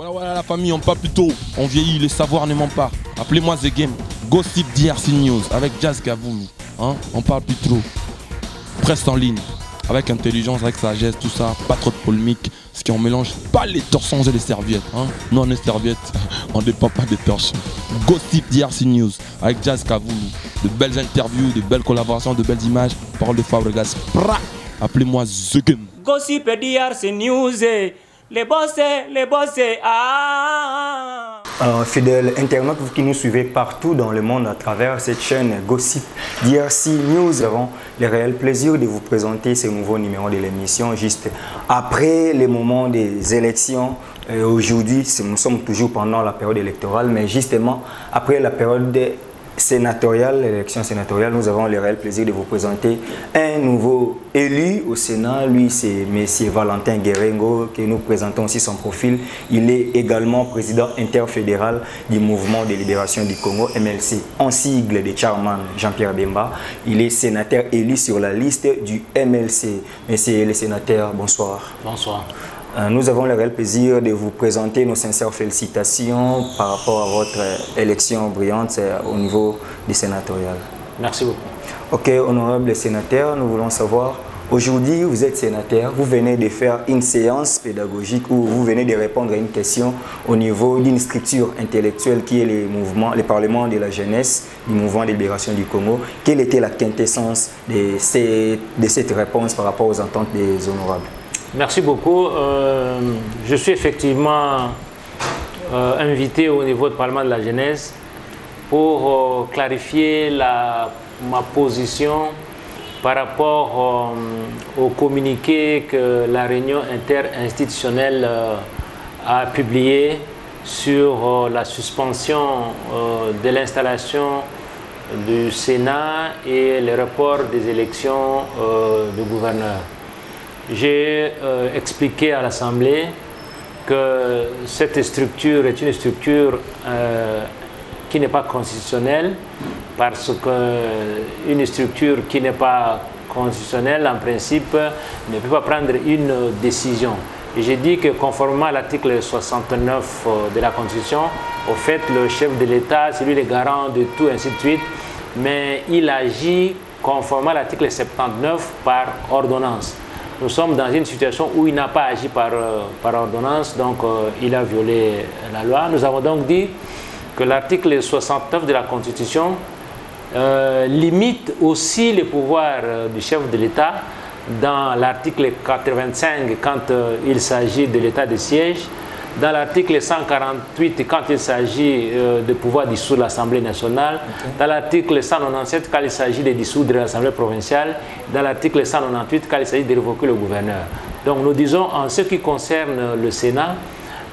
Voilà la famille, on parle plus tôt. On vieillit, les savoirs ne mentent pas. Appelez-moi The Game. Gossip DRC News avec Jazz Gavoulou. Hein? On parle plus trop. Presse en ligne. Avec intelligence, avec sagesse, tout ça. Pas trop de polémique. Ce qui on mélange pas les torsons et les serviettes. Hein? Nous on est serviettes, on ne dépend pas des torchons. Gossip DRC News avec Jazz Gavoulou. De belles interviews, de belles collaborations, de belles images. Parole de Fabregas. Appelez-moi The Game. Gossip DRC News. Les bossés, ah. Fidèles internautes, vous qui nous suivez partout dans le monde à travers cette chaîne Gossip DRC News, nous avons le réel plaisir de vous présenter ce nouveau numéro de l'émission juste après les moments des élections. Aujourd'hui, nous sommes toujours pendant la période électorale, mais justement après la période sénatoriale, l'élection sénatoriale, nous avons le réel plaisir de vous présenter un nouveau élu au Sénat. Lui, c'est M. Valentin Guérengo, que nous présentons aussi son profil. Il est également président interfédéral du Mouvement de Libération du Congo, MLC, en sigle de Chairman Jean-Pierre Bemba. Il est sénateur élu sur la liste du MLC. Monsieur le sénateur, bonsoir. Bonsoir. Nous avons le réel plaisir de vous présenter nos sincères félicitations par rapport à votre élection brillante au niveau du sénatorial. Merci beaucoup. Ok, honorable sénateur, nous voulons savoir, aujourd'hui vous êtes sénateur, vous venez de faire une séance pédagogique où vous venez de répondre à une question au niveau d'une structure intellectuelle qui est le Parlement de la jeunesse du Mouvement de Libération du Congo. Quelle était la quintessence de cette réponse par rapport aux attentes des honorables? Merci beaucoup. Je suis effectivement invité au niveau du Parlement de la jeunesse pour clarifier ma position par rapport au communiqué que la réunion interinstitutionnelle a publié sur la suspension de l'installation du Sénat et le report des élections du gouverneur. J'ai expliqué à l'Assemblée que cette structure est une structure qui n'est pas constitutionnelle, parce qu'une structure qui n'est pas constitutionnelle, en principe, ne peut pas prendre une décision. Et j'ai dit que conformément à l'article 69 de la Constitution, au fait, le chef de l'État, c'est lui le garant de tout, ainsi de suite, mais il agit conformément à l'article 79 par ordonnance. Nous sommes dans une situation où il n'a pas agi par ordonnance, donc il a violé la loi. Nous avons donc dit que l'article 69 de la Constitution limite aussi les pouvoirs du chef de l'État dans l'article 85 quand il s'agit de l'état de siège, dans l'article 148 quand il s'agit de pouvoir dissoudre l'Assemblée nationale, dans l'article 197 quand il s'agit de dissoudre l'Assemblée provinciale, dans l'article 198 quand il s'agit de révoquer le gouverneur. Donc nous disons en ce qui concerne le Sénat,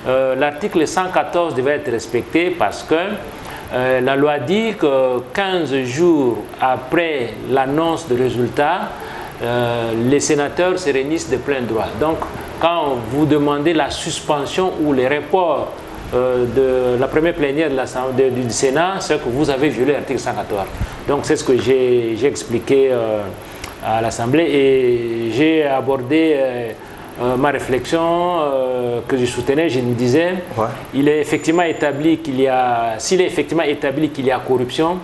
l'article 114 devait être respecté parce que la loi dit que 15 jours après l'annonce de résultats, les sénateurs se réunissent de plein droit. Donc, quand vous demandez la suspension ou le report de la première plénière du Sénat, c'est que vous avez violé l'article 114. Donc, c'est ce que j'ai expliqué à l'Assemblée et j'ai abordé ma réflexion que je soutenais. Je me disais, il est effectivement établi qu'il y a, s'il est effectivement établi qu'il y a corruption,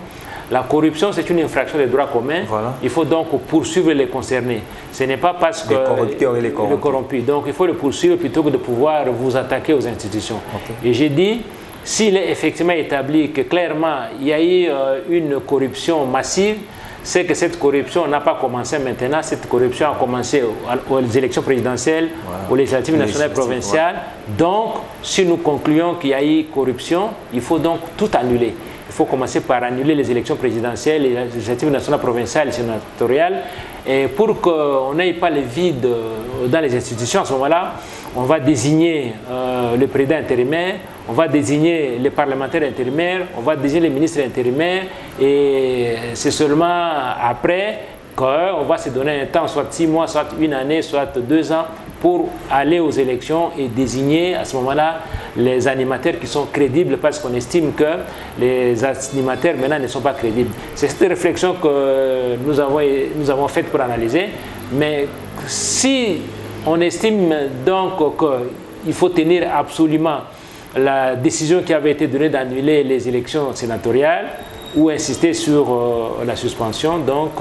la corruption, c'est une infraction des droits communs. Voilà. Il faut donc poursuivre les concernés. Ce n'est pas parce que... Les corrupteurs et les corrompus. Donc, il faut le poursuivre plutôt que de pouvoir vous attaquer aux institutions. Okay. Et j'ai dit, s'il est effectivement établi que clairement, il y a eu une corruption massive, c'est que cette corruption n'a pas commencé maintenant. Cette corruption a commencé aux élections présidentielles, aux législatives nationales et provinciales. Donc, si nous concluons qu'il y a eu corruption, il faut donc tout annuler. Il faut commencer par annuler les élections présidentielles, les législatives nationales, provinciales et sénatoriales. Et pour qu'on n'ait pas le vide dans les institutions, à ce moment-là, on va désigner le président intérimaire, on va désigner les parlementaires intérimaires, on va désigner les ministres intérimaires. Et c'est seulement après qu'on va se donner un temps, soit 6 mois, soit une année, soit 2 ans, pour aller aux élections et désigner à ce moment-là les animateurs qui sont crédibles, parce qu'on estime que les animateurs maintenant ne sont pas crédibles. C'est cette réflexion que nous avons faite pour analyser. Mais si on estime donc qu'il faut tenir absolument la décision qui avait été donnée d'annuler les élections sénatoriales ou insister sur la suspension. Donc,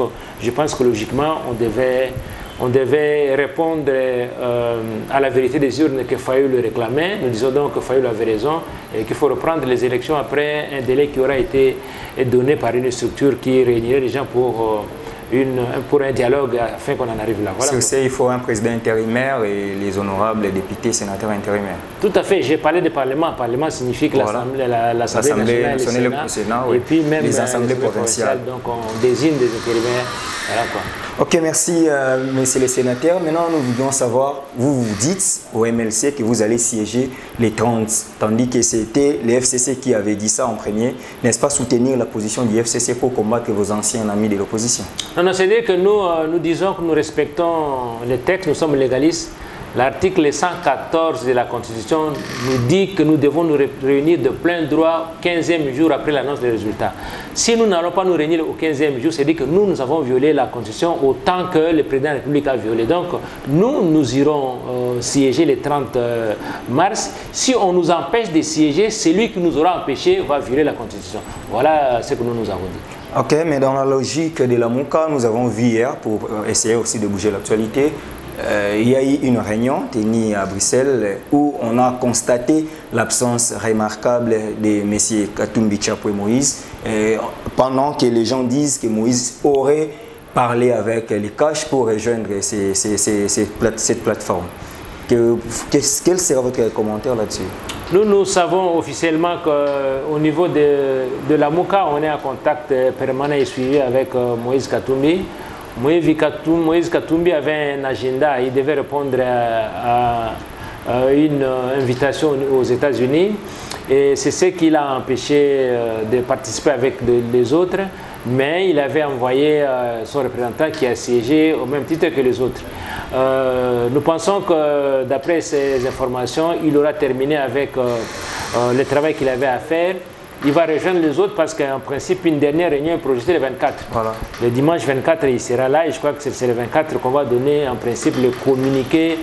je pense que logiquement, on devait répondre à la vérité des urnes que Fayoul le réclamait. Nous disons donc que Fayoul avait raison et qu'il faut reprendre les élections après un délai qui aura été donné par une structure qui réunirait les gens pour un dialogue afin qu'on en arrive là. Voilà. Il faut un président intérimaire et les honorables députés, sénateurs intérimaires. Tout à fait. J'ai parlé de Parlement. Parlement signifie que l'Assemblée nationale, le Sénat oui. Et puis même les assemblées provinciales. Donc on désigne des intérimaires. Voilà quoi. Ok, merci, messieurs les sénateurs. Maintenant, nous voulions savoir, vous dites au MLC que vous allez siéger les 30, tandis que c'était les FCC qui avaient dit ça en premier. N'est-ce pas soutenir la position du FCC pour combattre vos anciens amis de l'opposition? Non, c'est-à-dire que nous disons que nous respectons les textes, nous sommes légalistes. L'article 114 de la Constitution nous dit que nous devons nous réunir de plein droit 15e jour après l'annonce des résultats. Si nous n'allons pas nous réunir au 15e jour, c'est-à-dire que nous avons violé la Constitution autant que le président de la République a violé. Donc, nous irons siéger le 30 mars. Si on nous empêche de siéger, celui qui nous aura empêché va violer la Constitution. Voilà ce que nous avons dit. Ok, mais dans la logique de la MOCA, nous avons vu hier, pour essayer aussi de bouger l'actualité, il y a eu une réunion tenue à Bruxelles où on a constaté l'absence remarquable de M. Katumbi Tchapou et Moïse, pendant que les gens disent que Moïse aurait parlé avec les caches pour rejoindre cette plateforme. Quel sera votre commentaire là-dessus? Nous savons officiellement qu'au niveau de la MOCA, on est en contact permanent et suivi avec Moïse Katumbi. Moïse Katumbi avait un agenda, il devait répondre à une invitation aux États-Unis et c'est ce qui l'a empêché de participer avec les autres, mais il avait envoyé son représentant qui a siégé au même titre que les autres. Nous pensons que d'après ces informations, il aura terminé avec le travail qu'il avait à faire. Il va rejoindre les autres parce qu'en principe, une dernière réunion est projetée le 24. Voilà. Le dimanche 24, il sera là et je crois que c'est le 24 qu'on va donner en principe le communiqué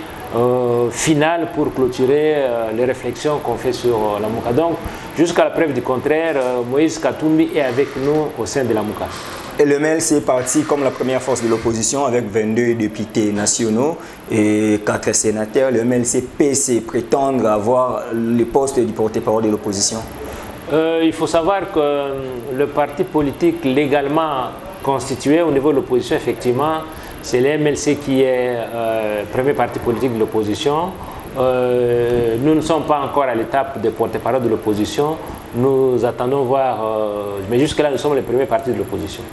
final pour clôturer les réflexions qu'on fait sur la MOCA. Donc, jusqu'à la preuve du contraire, Moïse Katumbi est avec nous au sein de la MOCA. Et le MLC est parti comme la première force de l'opposition avec 22 députés nationaux et 4 sénateurs. Le MLC PC prétendre avoir le poste du porte-parole de l'opposition. Il faut savoir que le parti politique légalement constitué au niveau de l'opposition, effectivement, c'est le MLC qui est le premier parti politique de l'opposition. Nous ne sommes pas encore à l'étape de porte-parole de l'opposition. Nous attendons voir, mais jusque-là, nous sommes les premiers partis de l'opposition.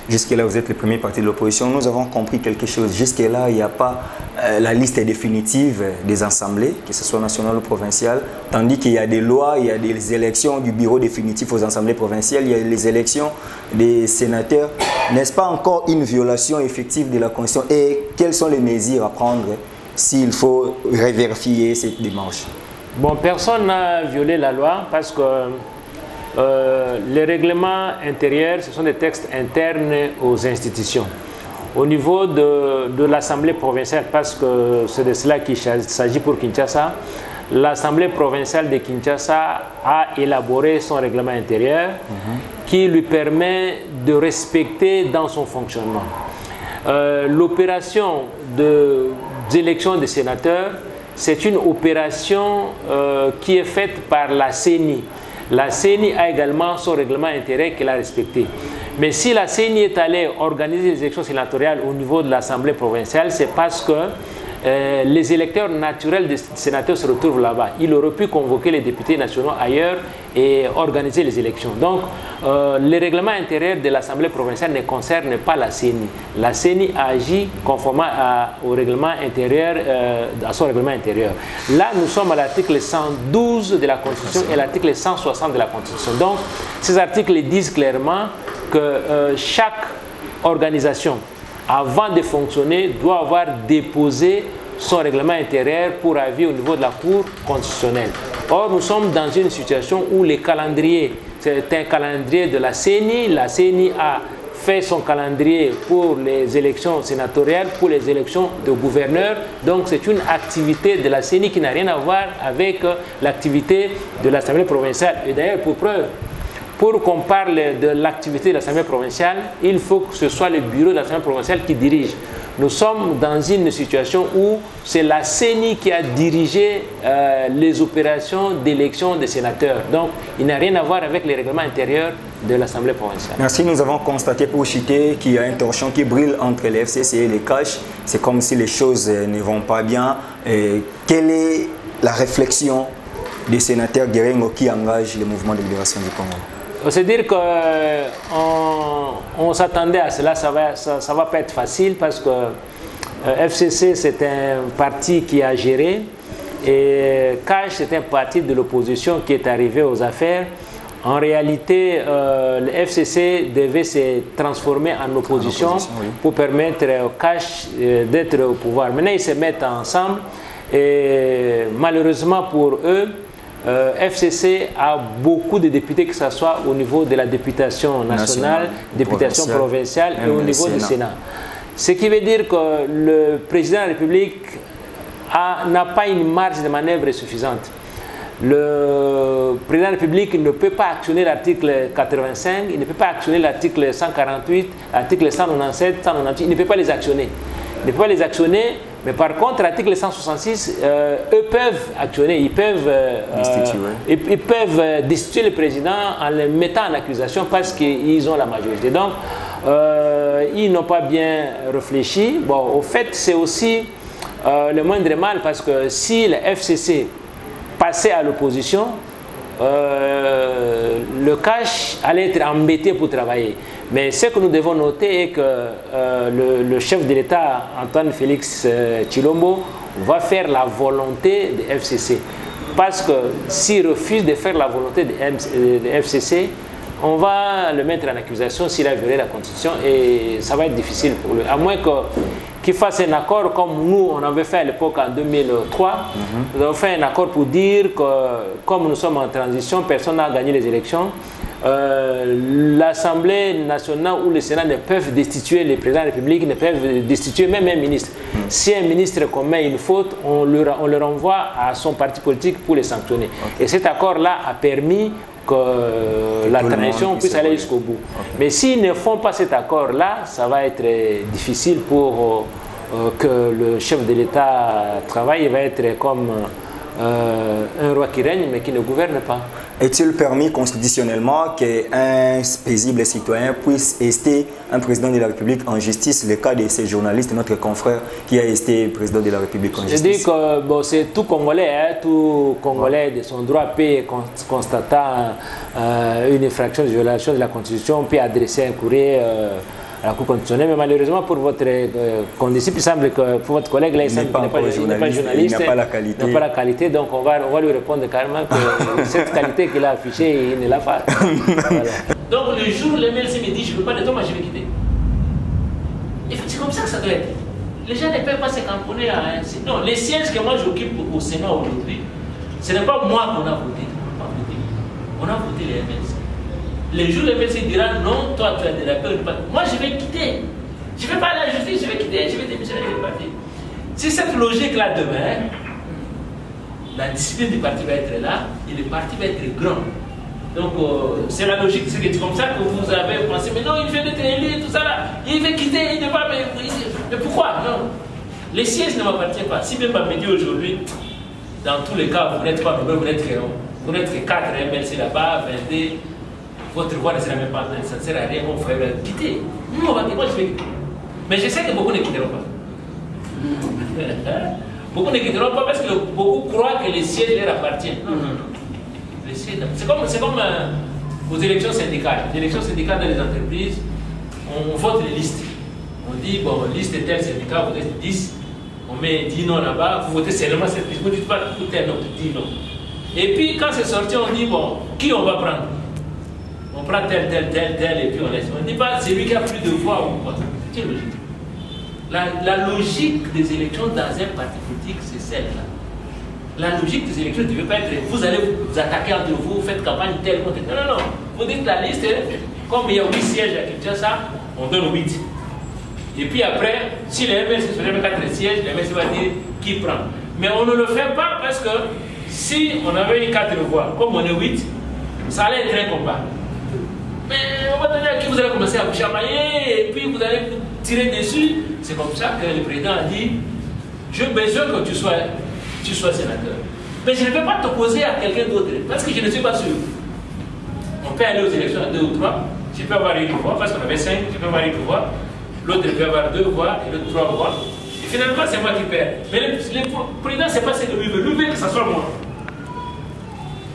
Jusque-là, vous êtes le premier parti de l'opposition. Nous avons compris quelque chose. Jusque-là, il n'y a pas la liste définitive des assemblées, que ce soit nationale ou provinciale, tandis qu'il y a des lois, il y a des élections du bureau définitif aux assemblées provinciales, il y a les élections des sénateurs. N'est-ce pas encore une violation effective de la Constitution? Et quelles sont les mesures à prendre s'il faut revérifier cette démarche? Bon, personne n'a violé la loi parce que les règlements intérieurs, ce sont des textes internes aux institutions. Au niveau de l'Assemblée provinciale, parce que c'est de cela qu'il s'agit pour Kinshasa, l'Assemblée provinciale de Kinshasa a élaboré son règlement intérieur qui lui permet de respecter dans son fonctionnement. L'opération d'élection des sénateurs, c'est une opération qui est faite par la CENI. La CENI a également son règlement intérieur qu'elle a respecté. Mais si la CENI est allée organiser les élections sénatoriales au niveau de l'Assemblée provinciale, c'est parce que les électeurs naturels des sénateurs se retrouvent là-bas. Il aurait pu convoquer les députés nationaux ailleurs et organiser les élections. Donc, le règlement intérieur de l'Assemblée provinciale ne concerne pas la CENI. La CENI agit conformément au règlement intérieur, à son règlement intérieur. Là, nous sommes à l'article 112 de la Constitution et l'article 160 de la Constitution. Donc, ces articles disent clairement que chaque organisation, avant de fonctionner, doit avoir déposé son règlement intérieur pour avis au niveau de la Cour constitutionnelle. Or, nous sommes dans une situation où les calendriers, c'est un calendrier de la CENI a fait son calendrier pour les élections sénatoriales, pour les élections de gouverneurs. Donc c'est une activité de la CENI qui n'a rien à voir avec l'activité de l'Assemblée provinciale. Et d'ailleurs, pour preuve, pour qu'on parle de l'activité de l'Assemblée provinciale, il faut que ce soit le bureau de l'Assemblée provinciale qui dirige. Nous sommes dans une situation où c'est la CENI qui a dirigé les opérations d'élection des sénateurs. Donc, il n'a rien à voir avec les règlements intérieurs de l'Assemblée provinciale. Merci. Nous avons constaté pour Chité qu'il y a un torchon qui brille entre les FCC et les CACH. C'est comme si les choses ne vont pas bien. Et quelle est la réflexion des sénateurs guerriers qui engagent le mouvement de libération du Congo? C'est-à-dire qu'on s'attendait à cela, ça va pas être facile parce que FCC c'est un parti qui a géré et CACH c'est un parti de l'opposition qui est arrivé aux affaires. En réalité, le FCC devait se transformer en opposition oui, pour permettre au CACH d'être au pouvoir. Maintenant ils se mettent ensemble et malheureusement pour eux, FCC a beaucoup de députés, que ce soit au niveau de la députation nationale, députation provinciale et au niveau du Sénat. Ce qui veut dire que le président de la République n'a pas une marge de manœuvre suffisante. Le président de la République ne peut pas actionner l'article 85, il ne peut pas actionner l'article 148, l'article 197, 198, il ne peut pas les actionner. Il ne peut pas les actionner. Mais par contre, l'article 166, eux peuvent actionner, ils peuvent destituer le président en le mettant en accusation parce qu'ils ont la majorité. Donc, ils n'ont pas bien réfléchi. Bon, au fait, c'est aussi le moindre mal parce que si le FCC passait à l'opposition, le CACH allait être embêté pour travailler. Mais ce que nous devons noter est que le chef de l'État, Antoine Félix Tshilombo, va faire la volonté de FCC. Parce que s'il refuse de faire la volonté de FCC, on va le mettre en accusation s'il a violé la Constitution et ça va être difficile pour lui. À moins qu'il fasse un accord comme nous, on avait fait à l'époque en 2003. Nous avons fait un accord pour dire que comme nous sommes en transition, personne n'a gagné les élections. L'Assemblée nationale ou le Sénat ne peuvent destituer les présidents de la République, ne peuvent destituer même un ministre. Si un ministre commet une faute, on le renvoie à son parti politique pour les sanctionner. Et cet accord-là a permis que la transition puisse aller jusqu'au bout. Mais s'ils ne font pas cet accord-là, ça va être difficile pour que le chef de l'État travaille. Il va être comme un roi qui règne mais qui ne gouverne pas. Est-il permis constitutionnellement qu'un paisible citoyen puisse ester un président de la République en justice? Le cas de ces journalistes, notre confrère qui a esté président de la République en justice. Je dis que bon, c'est tout Congolais, de son droit peut constatant une infraction de violation de la Constitution, peut adresser un courrier à la Cour constitutionnelle, mais malheureusement pour votre condisciple, il semble que pour votre collègue là, il semble qu'il n'est pas journaliste, il n'a pas la qualité, donc on va lui répondre carrément que cette qualité qu'il a affichée, il ne l'a pas. Voilà. Donc le jour où le MLC me dit je ne veux pas de toi, moi je vais quitter. C'est comme ça que ça doit être. Les gens ne peuvent pas se camponner à un... Non, les sièges que moi j'occupe au Sénat aujourd'hui, ce n'est pas moi qu'on a voté. On a voté les MLC. Les jours où le MLC dira non, toi tu as de la peur de pas. Moi je vais quitter. Je ne vais pas aller à la justice, je vais quitter, je vais démissionner du parti. Si cette logique-là demeure, la discipline du parti va être là et le parti va être grand. Donc c'est la logique, c'est comme ça que vous avez pensé, mais non, il vient d'être élu, tout ça là, il veut quitter, il ne va pas. Mais pourquoi? Non. Les sièges ne m'appartiennent pas. Si même me dit aujourd'hui, dans tous les cas, vous n'êtes pas nombreux, vous n'êtes que 4 MLC là-bas, 22. Votre voix ne sera même pas, ça ne sert à rien, on va quitter. Nous, on va quitter, moi je vais quitter. Mais je sais que beaucoup ne quitteront pas. Beaucoup ne quitteront pas parce que beaucoup croient que les sièges leur appartiennent. Non, non, non. C'est comme aux élections syndicales. Les élections syndicales dans les entreprises, on vote les listes. On dit, bon, liste de tel syndicat, vous êtes 10, on met 10 noms là-bas, vous votez seulement cette liste. Vous ne dites pas tout tel nom, 10 noms. Et puis quand c'est sorti, on dit, bon, qui on va prendre? On prend tel, et puis on laisse. On ne dit pas celui qui a plus de voix ou quoi. C'est logique. La logique des élections dans un parti politique, c'est celle-là. La logique des élections ne devait pas être vous allez vous attaquer entre vous, faites campagne telle contre telle. Non, non, non. Vous dites la liste, comme il y a 8 sièges à Kinshasa, on donne 8. Et puis après, si les MLC se lèvent 4 sièges, les MLC va dire qui prend. Mais on ne le fait pas parce que si on avait eu 4 voix, comme on est 8, ça allait être un combat. Mais on va donner à qui vous allez commencer à vous chamailler et puis vous allez vous tirer dessus. C'est comme ça que le président a dit, je veux besoin que tu sois sénateur. Mais je ne vais pas t'opposer à quelqu'un d'autre parce que je ne suis pas sûr. On peut aller aux élections à 2 ou 3. Je peux avoir une voix parce qu'on avait 5, je peux avoir une voix. L'autre peut avoir 2 voix et l'autre 3 voix. Et finalement, c'est moi qui perds. Mais le président, ce n'est pas ce que lui veut. Lui veut que ça soit moi.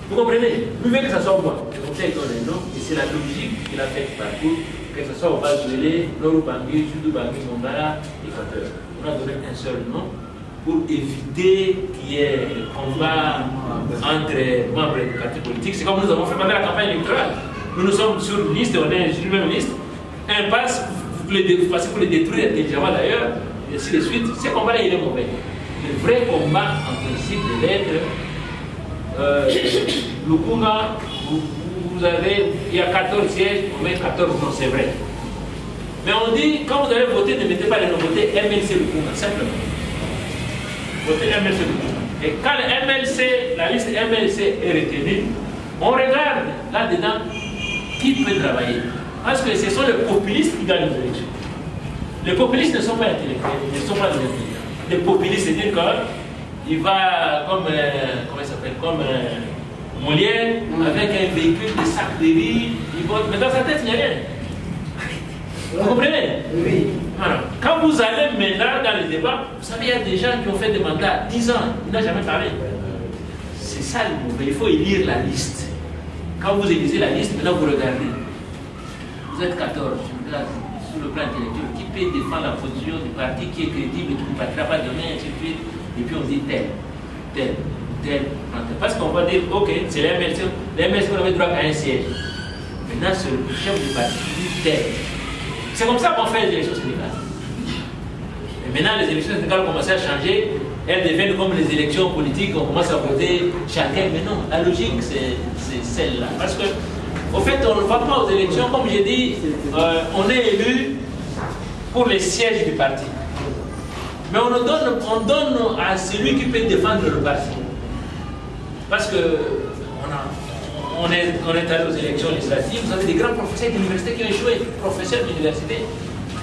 Vous comprenez? Lui veut que ça soit moi. Et comme ça, il donne un nom. Et c'est la logique qu'il a faite partout. Que ce soit au Bas-Jouélé, Nord-Bangui, Sud-Bangui, Mongala, Équateur. On a donné un seul nom pour éviter qu'il y ait un combat entre membres des partis politiques. C'est comme nous avons fait pendant la campagne électorale. Nous sommes sur une liste, on est sur une même liste. Un passe, vous passez pour les détruire intelligemment d'ailleurs, et ainsi de suite. Ce combat-là, il est mauvais. Le vrai combat, en principe, devait être Lukunga, vous avez, il y a 14 sièges, on met 14, non, c'est vrai. Mais on dit, quand vous allez voter, ne mettez pas les noms, votez MLC Lukunga, simplement. Votez MLC Lukunga. Et quand le MLC, la liste MLC est retenue, on regarde là-dedans qui peut travailler. Parce que ce sont les populistes qui gagnent les élections. Les populistes ne sont pas intellectuels, ils ne sont pas des intelligents. Les populistes, c'est-à-dire qu'il va comme, comment il s'appelle, comme Molière, avec un véhicule de sac de riz, il vote, mais dans sa tête, il n'y a rien. Vous comprenez? Oui. Alors, quand vous allez maintenant dans les débats, vous savez, il y a des gens qui ont fait des mandats 10 ans, ils n'ont jamais parlé. C'est ça le mauvais, il faut élire la liste. Quand vous élisez la liste, maintenant vous regardez. Vous êtes 14, sur le plan intellectuel, qui peut défendre la position du parti, qui est crédible, qui ne partira pas demain, et ainsi de suite. Et puis on dit tel. Parce qu'on va dire, ok, c'est l'MLC, on avait droit à un siège. Maintenant, c'est le chef du parti qui dit tel. C'est comme ça qu'on fait les élections sénégales. Et maintenant, les élections sénégales ont commencé à changer. Elles deviennent comme les élections politiques, on commence à voter chacun. Mais non, la logique, c'est celle-là. Parce que, au fait, on ne va pas aux élections, comme j'ai dit, on est élu pour les sièges du parti. Mais on donne à celui qui peut défendre le parti. Parce que on est allé aux élections législatives, vous avez des grands professeurs d'université qui ont échoué, professeurs d'université.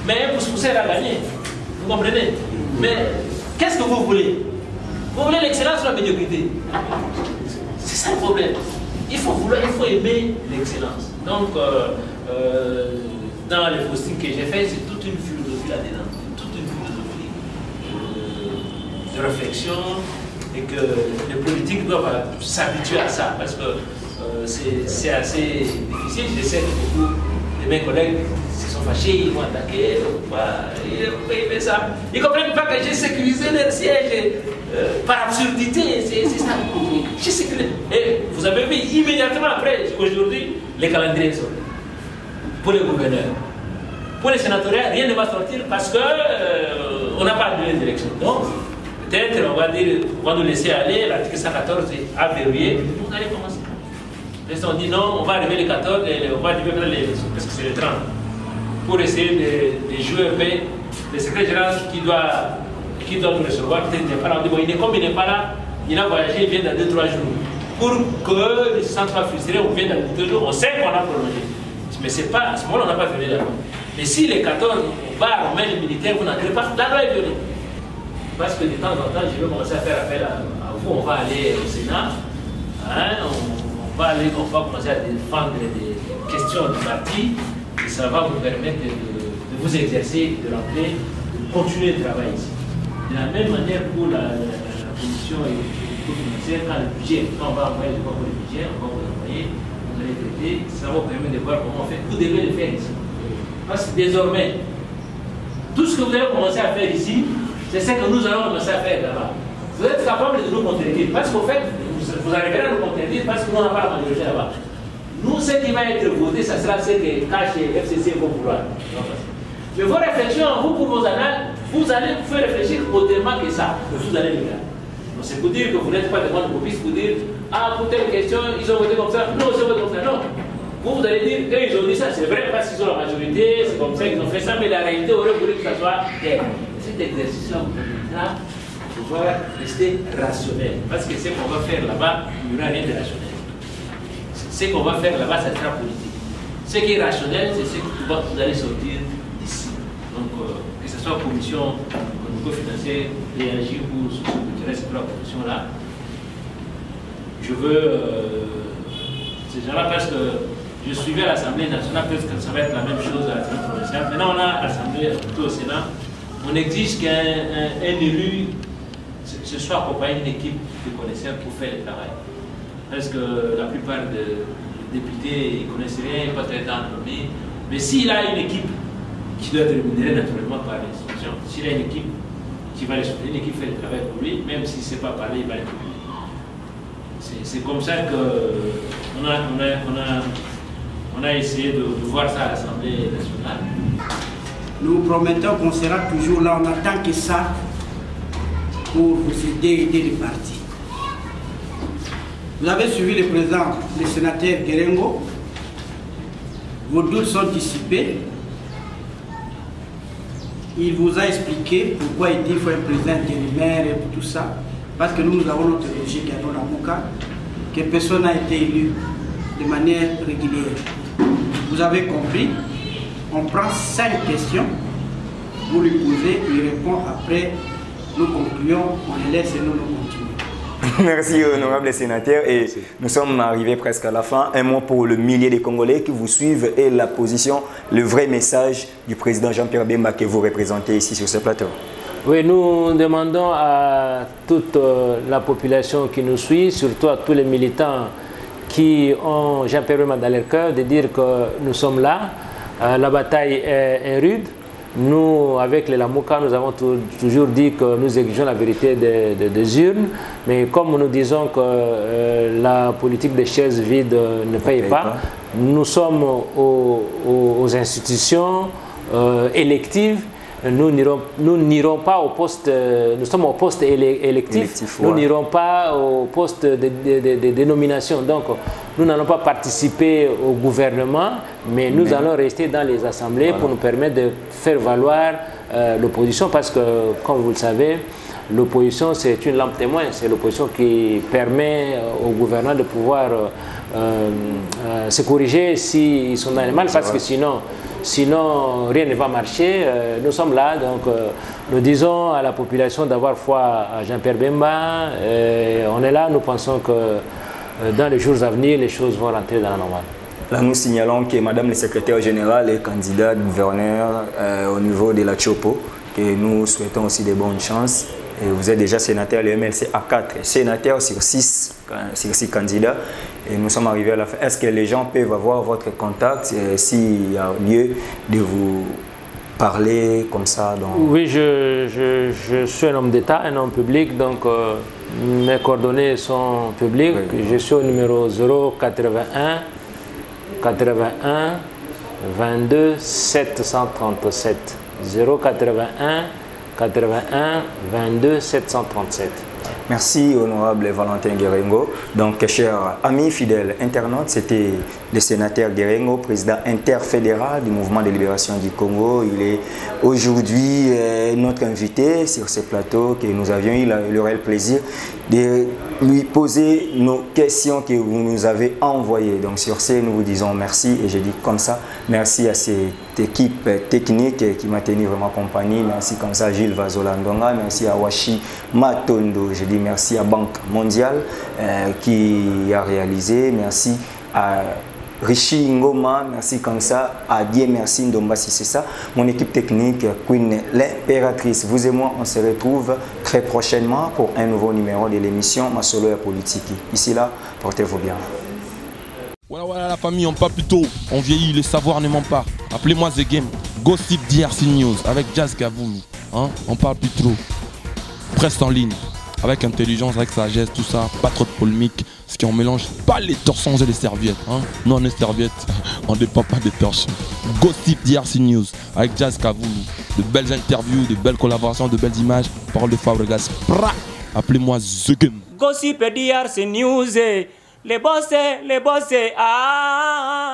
Mais un pouce-pousseur a gagné. Vous comprenez? Mais qu'est-ce que vous voulez? Vous voulez l'excellence ou la médiocrité? C'est ça le problème. Il faut aimer l'excellence. Donc, dans les postings que j'ai fait, c'est toute une philosophie là-dedans. Toute une philosophie de réflexion et que les politiques doivent s'habituer à ça parce que c'est assez difficile. Je sais que beaucoup de mes collègues se sont fâchés, ils vont attaquer, ils vont aimer ça. Ils ne comprennent pas que j'ai sécurisé leur siège par absurdité. C'est ça. J'ai sécurisé. Et vous avez vu immédiatement après, aujourd'hui, les calendriers sont pour les gouverneurs. Pour les sénatoriales, rien ne va sortir parce qu'on n'a pas annulé les élections. Donc, peut-être on va nous laisser aller, l'article 114 a verrouillé, vous allez commencer. Et on dit non, on va arriver les 14, on va arriver parce que c'est le 30. Pour essayer de jouer un peu, le secrétaire général qui doit nous recevoir, peut-être n'est pas là. On dit bon, comme il n'est pas là, il a voyagé, il vient dans 2-3 jours. Pour que ne se sente pas frustré, on vient dans 2 jours, on sait qu'on a prolongé. Mais c'est pas, à ce moment-là, on n'a pas violé la loi. Mais si les 14, on va, on met les militaires, vous n'entrez pas, la loi est violée. Parce que de temps en temps, je vais commencer à faire appel à vous, on va aller au Sénat, hein, on va commencer à défendre des questions du parti, et ça va vous permettre de vous exercer, de rentrer, de continuer le travail ici. De la même manière pour la commission financière, quand le budget, quand on va envoyer le budget, on va vous envoyer, vous allez traiter, ça va vous permettre de voir comment on fait. Vous devez le faire ici. Parce que désormais, tout ce que vous allez commencer à faire ici, c'est ce que nous allons commencer à faire là-bas. Vous êtes capable de nous contredire, parce qu'au fait, vous arriverez à nous contredire parce que nous n'avons pas la majorité là-bas. Nous, ce qui va être voté, ça sera ce que cache FCC vont vouloir. Mais vos réflexions, vous, pour vos annales, vous allez vous faire réfléchir autrement que ça. Vous allez le faire. C'est pour dire que vous n'êtes pas devant le copiste, pour dire, ah, pour telle question, ils ont voté comme ça. Non, ils ont voté comme ça. Non. Vous allez dire qu'ils ont dit ça, c'est vrai parce qu'ils ont la majorité, c'est comme ça qu'ils ont fait ça, mais la réalité aurait voulu que ça soit tel. Cet exercice-là vous permettra de pouvoir rester rationnel. Parce que ce qu'on va faire là-bas, il n'y aura rien de rationnel. Ce qu'on va faire là-bas, ça sera politique. Ce qui est rationnel, c'est ce que vous allez sortir d'ici. Donc, que ce soit commission au niveau financier, l'énergie ou socio-culturelle, c'est pour la commission-là. Je veux ces gens-là parce que je suivais l'Assemblée nationale, parce que ça va être la même chose à l'Assemblée provinciale. Maintenant, on a l'Assemblée, surtout au Sénat, on exige qu'un élu se soit accompagné d'une équipe de connaisseurs pour faire le travail. Parce que la plupart des députés ne connaissent rien, ils ne peuvent pas être nommés. Mais s'il a une équipe qui doit être rémunérée naturellement par l'institution, s'il a une équipe qui va les soutenir, une équipe fait le travail pour lui, même s'il ne sait pas parler, il va le publier. C'est comme ça qu'on a essayé de voir ça à l'Assemblée nationale. Nous promettons qu'on sera toujours là, on attend que ça pour vous aider les partis. Vous avez suivi le président, le sénateur Guérengo. Vos doutes sont dissipés. Il vous a expliqué pourquoi il dit qu'il faut un président intérimaire et tout ça. Parce que nous avons notre logique à la Mouka, que personne n'a été élu de manière régulière. Vous avez compris, on prend 5 questions, vous lui posez, il répond, après nous concluons, on les laisse et nous continuons. Merci honorable sénateur, et nous sommes arrivés presque à la fin. Un mot pour le millier de Congolais qui vous suivent et la position, le vrai message du président Jean-Pierre Bemba que vous représentez ici sur ce plateau. Oui, nous demandons à toute la population qui nous suit, surtout à tous les militants qui ont Jean-Pierre Bemba dans leur cœur, de dire que nous sommes là. La bataille est rude. Nous, avec les Lamuka, nous avons toujours dit que nous exigeons la vérité des urnes, mais comme nous disons que la politique des chaises vides ne paye pas, nous sommes aux institutions électives. Nous n'irons pas au poste, nous sommes au poste électif, nous n'irons pas au poste de dénomination. Donc, nous n'allons pas participer au gouvernement, mais nous allons rester dans les assemblées pour nous permettre de faire valoir l'opposition, parce que, comme vous le savez, l'opposition, c'est une lampe témoin. C'est l'opposition qui permet au gouvernement de pouvoir se corriger s'ils sont dans le mal, parce que sinon rien ne va marcher. Nous sommes là, donc nous disons à la population d'avoir foi à Jean-Pierre Bemba. On est là, nous pensons que dans les jours à venir, les choses vont rentrer dans la normale. Là, nous signalons que Madame le secrétaire général est candidate gouverneur au niveau de la Chopo, que nous souhaitons aussi de bonnes chances. Et vous êtes déjà sénateur, le MLC a 4 sénateurs sur 6 candidats. Et nous sommes arrivés à la fin. Est-ce que les gens peuvent avoir votre contact s'il y a lieu de vous parler comme ça Oui, je suis un homme d'État, un homme public, donc mes coordonnées sont publiques. Oui. Je suis au numéro 081 81 22 737. 081 81 22 737. Merci honorable Valentin Guérengo. Donc chers amis fidèles internautes, c'était le sénateur Guérengo, président interfédéral du mouvement de libération du Congo. Il est aujourd'hui notre invité sur ce plateau que nous avions eu le réel plaisir de lui poser nos questions que vous nous avez envoyées. Donc sur ce, nous vous disons merci, et je dis comme ça, merci à cette équipe technique qui m'a tenu vraiment compagnie. Merci comme ça Gilles Vazolandonga, merci à Washi Matondo, je dis merci à Banque Mondiale qui a réalisé, merci à Rishi Ngoma, merci comme ça, à Dieu merci Ndomba si c'est ça, mon équipe technique, Queen l'impératrice. Vous et moi, on se retrouve très prochainement pour un nouveau numéro de l'émission Masolo ya Politique. Ici là, portez-vous bien. Voilà la famille, on parle plus tôt, on vieillit, le savoir ne ment pas. Appelez-moi The Game, Gossip DRC News avec Jazz Gavoumi. Hein? On parle plus trop. Presse en ligne, avec intelligence, avec sagesse, tout ça, pas trop de polémique. Ce qui on mélange pas les torsons et les serviettes. Hein? Nous on est serviettes, on ne dépend pas des torchons. Gossip DRC News avec Jazz Gavoumi. De belles interviews, de belles collaborations, de belles images. Parole de Fabregas. Appelez-moi The Game. Gossip DRC News. Les boss, ah.